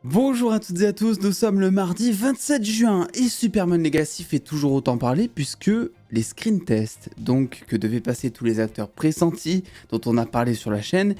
Bonjour à toutes et à tous, nous sommes le mardi 27 juin et Superman Legacy fait toujours autant parler puisque les screen tests, donc que devaient passer tous les acteurs pressentis dont on a parlé sur la chaîne,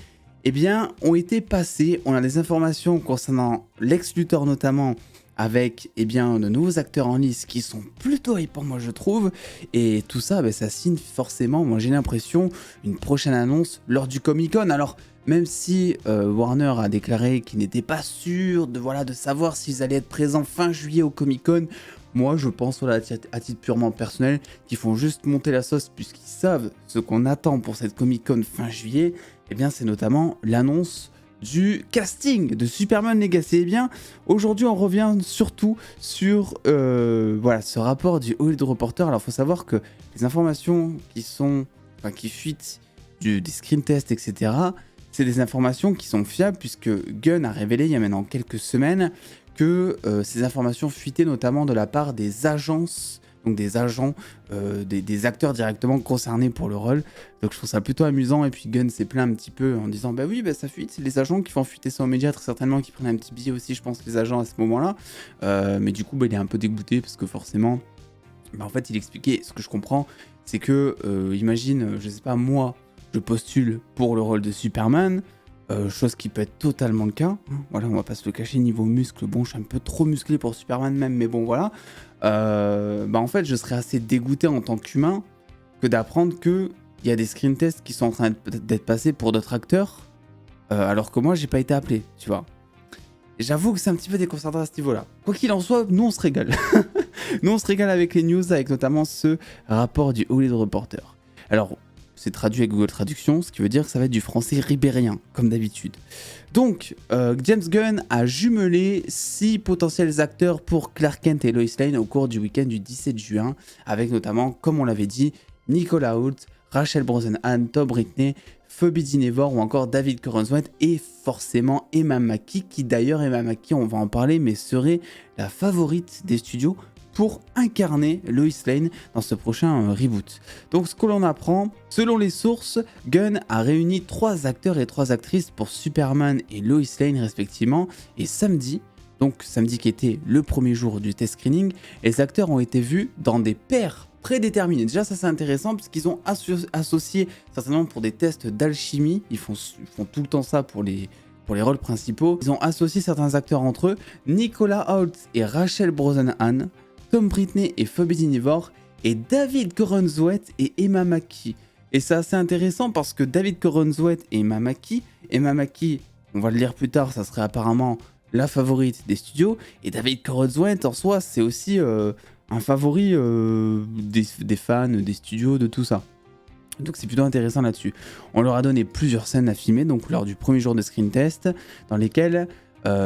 eh bien ont été passés. On a des informations concernant Lex Luthor notamment avec de nouveaux acteurs en lice qui sont plutôt hypants moi je trouve, et tout ça ça signe forcément, moi j'ai l'impression, une prochaine annonce lors du Comic Con. Alors même si Warner a déclaré qu'il n'était pas sûr de savoir s'ils allaient être présents fin juillet au Comic Con, moi je pense à titre purement personnel qu'ils font juste monter la sauce puisqu'ils savent ce qu'on attend pour cette Comic Con fin juillet. Et bien c'est notamment l'annonce du casting de Superman Legacy. Et bien aujourd'hui on revient surtout sur ce rapport du Hollywood Reporter. Alors il faut savoir que les informations qui fuitent des screen tests etc., c'est des informations qui sont fiables puisque Gunn a révélé il y a maintenant quelques semaines que ces informations fuitaient notamment de la part des agences, donc des agents, des acteurs directement concernés pour le rôle. Donc je trouve ça plutôt amusant, et puis Gunn s'est plaint un petit peu en disant bah oui ça fuite, c'est les agents qui font fuiter ça aux médias, très certainement qui prennent un petit billet aussi je pense les agents à ce moment-là. Mais du coup il est un peu dégoûté parce que forcément en fait il expliquait, ce que je comprends c'est que imagine je sais pas moi je postule pour le rôle de Superman, chose qui peut être totalement le cas. Voilà, on va pas se le cacher, niveau muscle, bon, je suis un peu trop musclé pour Superman même, mais bon, voilà. En fait, je serais assez dégoûté en tant qu'humain que d'apprendre qu'il y a des screen tests qui sont en train d'être passés pour d'autres acteurs, alors que moi, j'ai pas été appelé, tu vois. J'avoue que c'est un petit peu déconcertant à ce niveau-là. Quoi qu'il en soit, nous, on se régale. Nous, on se régale avec les news, avec notamment ce rapport du Hollywood Reporter. Alors, c'est traduit avec Google Traduction, ce qui veut dire que ça va être du français ribérien, comme d'habitude. Donc, James Gunn a jumelé 6 potentiels acteurs pour Clark Kent et Lois Lane au cours du week-end du 17 juin, avec notamment, comme on l'avait dit, Nicolas Hoult, Rachel Brosnahan, Tom Britney, Phoebe Dynevor ou encore David Corenswet et forcément Emma Mackey, qui d'ailleurs, Emma Mackey, on va en parler, mais serait la favorite des studios pour incarner Lois Lane dans ce prochain reboot. Donc ce que l'on apprend, selon les sources, Gunn a réuni 3 acteurs et 3 actrices pour Superman et Lois Lane respectivement, et samedi qui était le premier jour du test screening, les acteurs ont été vus dans des paires prédéterminés. Déjà ça c'est intéressant parce qu'ils ont associé certainement pour des tests d'alchimie, ils font tout le temps ça pour les rôles principaux. Ils ont associé certains acteurs entre eux, Nicolas Hoult et Rachel Brosnahan, Tom Britney et Phoebe Dynevor, et David Corenswet et Emma Mackey. Et c'est assez intéressant parce que David Corenswet et Emma Mackey, on va le lire plus tard, ça serait apparemment la favorite des studios, et David Corenswet en soi c'est aussi un favori des fans, des studios, de tout ça. Donc c'est plutôt intéressant là-dessus. On leur a donné plusieurs scènes à filmer, donc lors du premier jour de screen test, dans lesquelles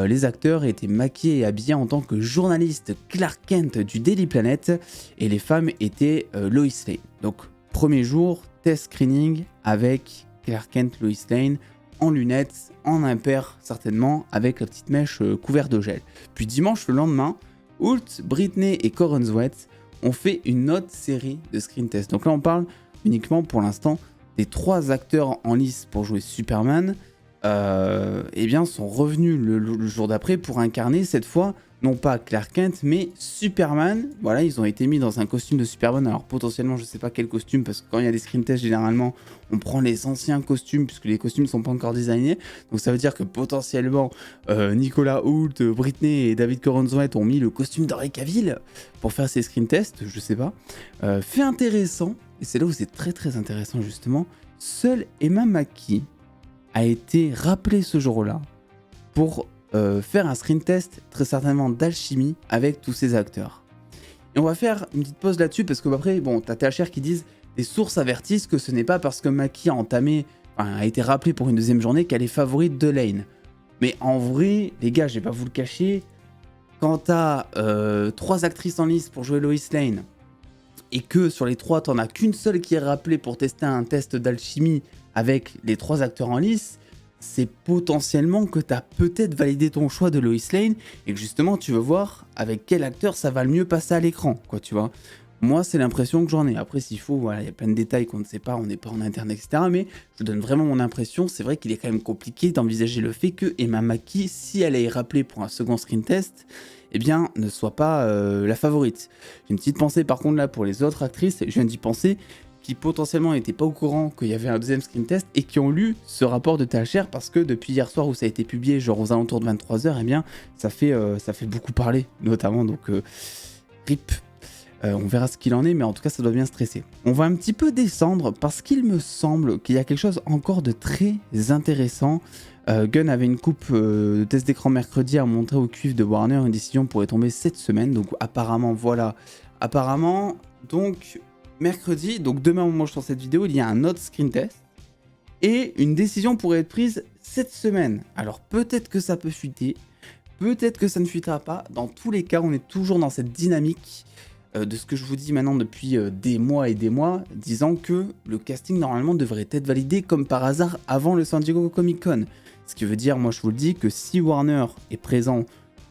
les acteurs étaient maquillés et habillés en tant que journalistes Clark Kent du Daily Planet, et les femmes étaient Lois Lane. Donc premier jour, test screening avec Clark Kent, Lois Lane, en lunettes, en impair certainement, avec la petite mèche couverte de gel. Puis dimanche le lendemain, Hoult, Britney et Corenswet ont fait une autre série de screen tests. Donc là on parle uniquement pour l'instant des 3 acteurs en lice pour jouer Superman, sont revenus le jour d'après pour incarner cette fois non pas Clark Kent mais Superman. Voilà, ils ont été mis dans un costume de Superman, alors potentiellement je sais pas quel costume parce que quand il y a des screen tests généralement on prend les anciens costumes puisque les costumes sont pas encore designés, donc ça veut dire que potentiellement Nicolas Hoult, Britney et David Corenswet ont mis le costume d'Henry Cavill pour faire ces screen tests, je sais pas. Fait intéressant, et c'est là où c'est très très intéressant justement, seule Emma Mackey a été rappelée ce jour-là pour faire un screen test très certainement d'alchimie avec tous ces acteurs. Et on va faire une petite pause là-dessus parce que après, t'as THR qui disent des sources avertissent que ce n'est pas parce que Mackey a été rappelée pour une deuxième journée qu'elle est favorite de Lane. Mais en vrai, les gars, je vais pas vous le cacher, quand t'as 3 actrices en lice pour jouer Lois Lane et que sur les 3 t'en as qu'une seule qui est rappelée pour tester un test d'alchimie avec les 3 acteurs en lice, c'est potentiellement que tu as peut-être validé ton choix de Lois Lane et que justement tu veux voir avec quel acteur ça va le mieux passer à l'écran, quoi, tu vois. Moi, c'est l'impression que j'en ai. Après, s'il faut, voilà, il y a plein de détails qu'on ne sait pas, on n'est pas en interne, etc. Mais je donne vraiment mon impression. C'est vrai qu'il est quand même compliqué d'envisager le fait que Emma Mackey, si elle est rappelée pour un second screen test, eh bien, ne soit pas la favorite. J'ai une petite pensée par contre là pour les autres actrices, je viens d'y penser, qui potentiellement n'étaient pas au courant qu'il y avait un deuxième screen test et qui ont lu ce rapport de THR parce que depuis hier soir où ça a été publié, genre aux alentours de 23h, eh bien, ça fait beaucoup parler, notamment, donc RIP. On verra ce qu'il en est, mais en tout cas, ça doit bien stresser. On va un petit peu descendre parce qu'il me semble qu'il y a quelque chose encore de très intéressant. Gunn avait une coupe de test d'écran mercredi à montrer au cuivre de Warner. Une décision pourrait tomber cette semaine. Donc apparemment, voilà. Apparemment, donc mercredi, donc demain au moment où je sors cette vidéo, il y a un autre screen test. Et une décision pourrait être prise cette semaine. Alors peut-être que ça peut fuiter. Peut-être que ça ne fuitera pas. Dans tous les cas, on est toujours dans cette dynamique de ce que je vous dis maintenant depuis des mois et des mois, disant que le casting normalement devrait être validé comme par hasard avant le San Diego Comic Con. Ce qui veut dire, moi je vous le dis, que si Warner est présent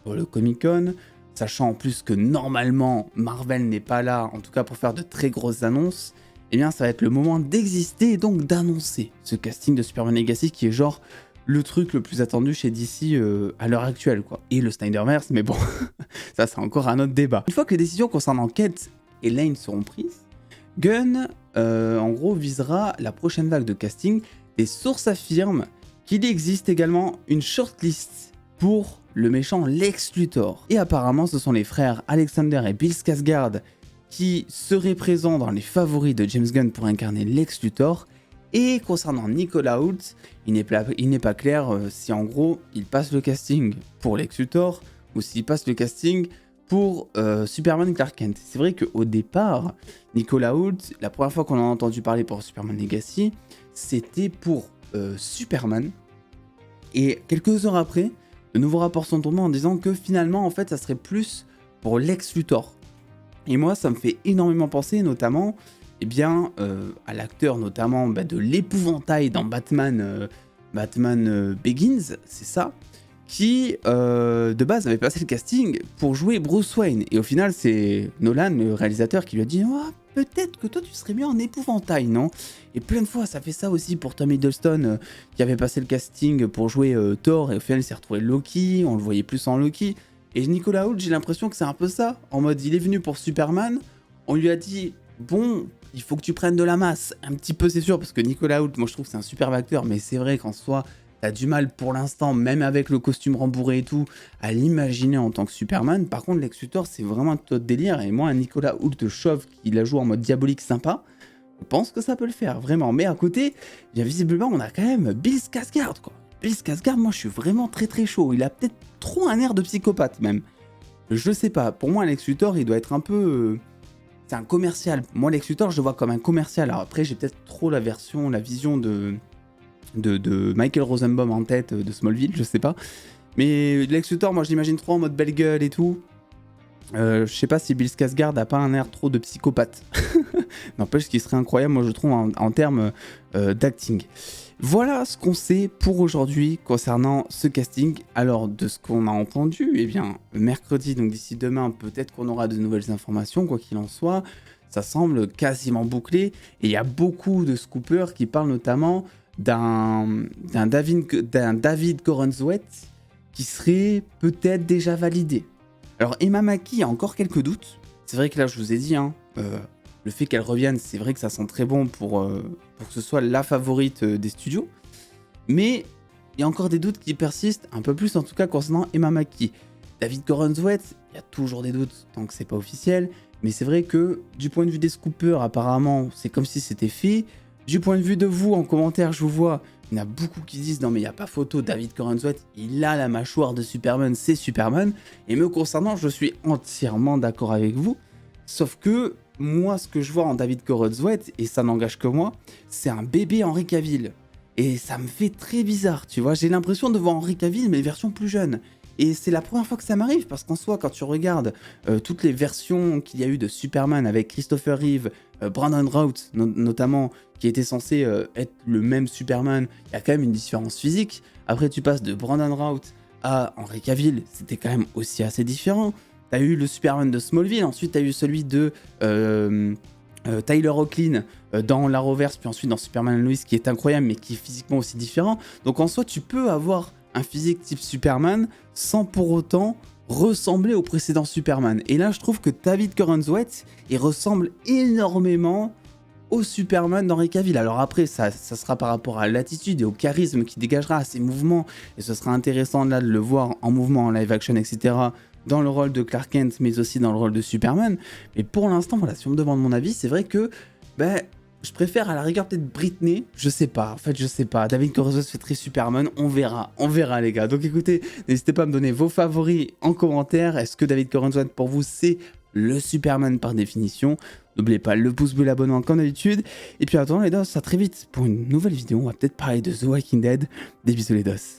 pour le Comic Con, sachant en plus que normalement Marvel n'est pas là, en tout cas pour faire de très grosses annonces, eh bien ça va être le moment d'exister et donc d'annoncer ce casting de Superman Legacy qui est genre le truc le plus attendu chez DC à l'heure actuelle, quoi. Et le Snyderverse, mais bon, ça c'est encore un autre débat. Une fois que les décisions concernant Kate et Lane seront prises, Gunn, en gros, visera la prochaine vague de casting. Des sources affirment qu'il existe également une shortlist pour le méchant Lex Luthor. Et apparemment, ce sont les frères Alexander et Bill Skarsgård qui seraient présents dans les favoris de James Gunn pour incarner Lex Luthor. Et concernant Nicolas Hoult, il n'est pas clair si en gros il passe le casting pour Lex Luthor ou s'il passe le casting pour Superman Clark Kent. C'est vrai qu'au départ, Nicolas Hoult, la première fois qu'on en a entendu parler pour Superman Legacy, c'était pour Superman. Et quelques heures après, de nouveaux rapports sont tombés en disant que finalement, en fait, ça serait plus pour Lex Luthor. Et moi, ça me fait énormément penser, notamment, eh bien, à l'acteur notamment de l'épouvantail dans Batman Begins, c'est ça, qui de base avait passé le casting pour jouer Bruce Wayne. Et au final, c'est Nolan, le réalisateur, qui lui a dit oh, peut-être que toi tu serais bien en épouvantail, non? Et plein de fois, ça fait ça aussi pour Tom Hiddleston, qui avait passé le casting pour jouer Thor, et au final, il s'est retrouvé Loki, on le voyait plus en Loki. Et Nicolas Hoult, j'ai l'impression que c'est un peu ça, en mode il est venu pour Superman, on lui a dit bon, il faut que tu prennes de la masse, un petit peu c'est sûr, parce que Nicolas Hoult, moi je trouve que c'est un superbe acteur, mais c'est vrai qu'en soi, t'as du mal pour l'instant, même avec le costume rembourré et tout, à l'imaginer en tant que Superman. Par contre, Lex Luthor, c'est vraiment un autre délire, et moi, un Nicolas Hoult chauve qui la joue en mode diabolique sympa, je pense que ça peut le faire, vraiment. Mais à côté, bien visiblement, on a quand même Bill Skarsgård, quoi. Bill Skarsgård, moi je suis vraiment très chaud, il a peut-être trop un air de psychopathe même. Je sais pas, pour moi Lex Luthor, il doit être un peu... c'est un commercial. Moi, Lex Luthor, je le vois comme un commercial. Alors après, j'ai peut-être trop la vision de Michael Rosenbaum en tête de Smallville, je sais pas. Mais Lex Luthor, moi, je l'imagine trop en mode belle gueule et tout. Je sais pas si Bill Skarsgård a pas un air trop de psychopathe. N'empêche qu'il serait incroyable, moi, je trouve, en termes d'acting. Voilà ce qu'on sait pour aujourd'hui concernant ce casting. Alors, de ce qu'on a entendu, eh bien, mercredi, donc d'ici demain, peut-être qu'on aura de nouvelles informations, quoi qu'il en soit. Ça semble quasiment bouclé. Et il y a beaucoup de scoopers qui parlent notamment d'un David Corenswet qui serait peut-être déjà validé. Alors, Emma Mackey a encore quelques doutes. C'est vrai que là, je vous ai dit, le fait qu'elle revienne, c'est vrai que ça sent très bon pour que ce soit la favorite des studios. Mais il y a encore des doutes qui persistent, un peu plus en tout cas concernant Emma Mackey. David Corenswet, il y a toujours des doutes tant que c'est pas officiel. Mais c'est vrai que du point de vue des scoopers, apparemment, c'est comme si c'était fait. Du point de vue de vous, en commentaire, je vous vois, il y en a beaucoup qui disent non mais il n'y a pas photo, David Corenswet, il a la mâchoire de Superman, c'est Superman. Et me concernant, je suis entièrement d'accord avec vous. Sauf que moi, ce que je vois en David Corenswet, et ça n'engage que moi, c'est un bébé Henry Cavill. Et ça me fait très bizarre, tu vois. J'ai l'impression de voir Henry Cavill, mais version plus jeune. Et c'est la première fois que ça m'arrive, parce qu'en soi, quand tu regardes toutes les versions qu'il y a eu de Superman avec Christopher Reeve, Brandon Routh notamment, qui était censé être le même Superman, il y a quand même une différence physique. Après, tu passes de Brandon Routh à Henry Cavill, c'était quand même aussi assez différent. t'as eu le Superman de Smallville, ensuite t'as eu celui de Tyler Hoechlin dans l'Arrowverse, puis ensuite dans Superman & Lois, qui est incroyable, mais qui est physiquement aussi différent. Donc en soi, tu peux avoir un physique type Superman sans pour autant ressembler au précédent Superman. Et là, je trouve que David Corenswet, il ressemble énormément au Superman d'Henry Cavill. Alors après, ça sera par rapport à l'attitude et au charisme qu'il dégagera, à ses mouvements, et ce sera intéressant là de le voir en mouvement, en live action, etc., dans le rôle de Clark Kent, mais aussi dans le rôle de Superman. Mais pour l'instant, voilà, si on me demande mon avis, c'est vrai que je préfère à la rigueur peut-être Britney, je sais pas, en fait je sais pas, David Corenswet fait très Superman, on verra les gars. Donc écoutez, n'hésitez pas à me donner vos favoris en commentaire. Est-ce que David Corenswet pour vous c'est le Superman par définition? N'oubliez pas le pouce bleu, l'abonnement comme d'habitude. Et puis attends les dos, à très vite pour une nouvelle vidéo, on va peut-être parler de The Walking Dead. Des bisous les dos.